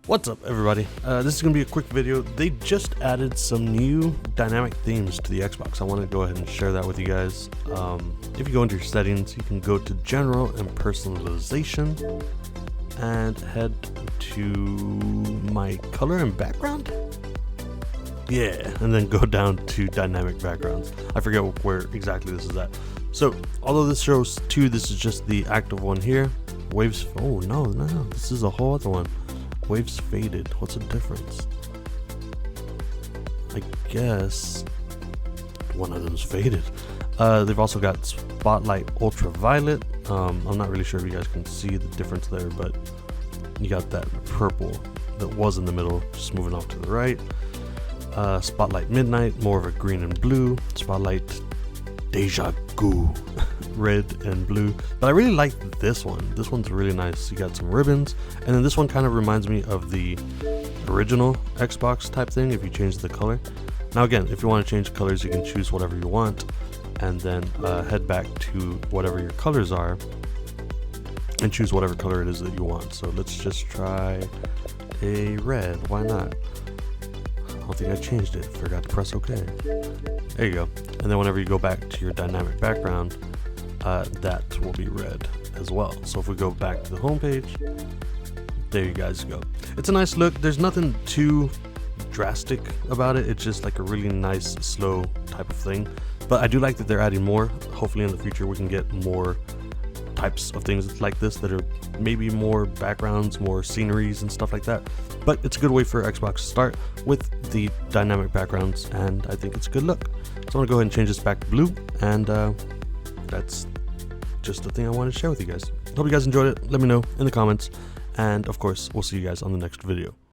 What's up, everybody? This is going to be a quick video. They just added some new dynamic themes to the Xbox. I want to go ahead and share that with you guys. If you go into your settings, you can go to General and Personalization and head to my color and background. Yeah, and then go down to dynamic backgrounds. I forget where exactly this is at. So, although this shows two, this is just the active one here. Waves. Oh, no, this is a whole other one. Waves faded. What's the difference? I guess one of them's faded. They've also got Spotlight Ultraviolet. I'm not really sure if you guys can see the difference there, but you got that purple that was in the middle, just moving off to the right. Spotlight Midnight, more of a green and blue. Spotlight Deja Vu, red and blue. But I really like this one. This one's really nice. You got some ribbons, and then this one kind of reminds me of the original Xbox type thing if you change the color. Now again, if you want to change colors, you can choose whatever you want, and then head back to whatever your colors are and choose whatever color it is that you want. So let's just try a red. Why not? I don't think I changed it. Forgot to press OK. There you go. And then whenever you go back to your dynamic background, that will be red as well. So if we go back to the home page, there you guys go. It's a nice look. There's nothing too drastic about it. It's just like a really nice, slow type of thing. But I do like that they're adding more. Hopefully in the future we can get more types of things like this that are maybe more backgrounds, more sceneries and stuff like that. But it's a good way for Xbox to start with the dynamic backgrounds, and I think it's a good look. So I'm gonna go ahead and change this back to blue, and that's just the thing I wanted to share with you guys. Hope you guys enjoyed it. Let me know in the comments, and of course we'll see you guys on the next video.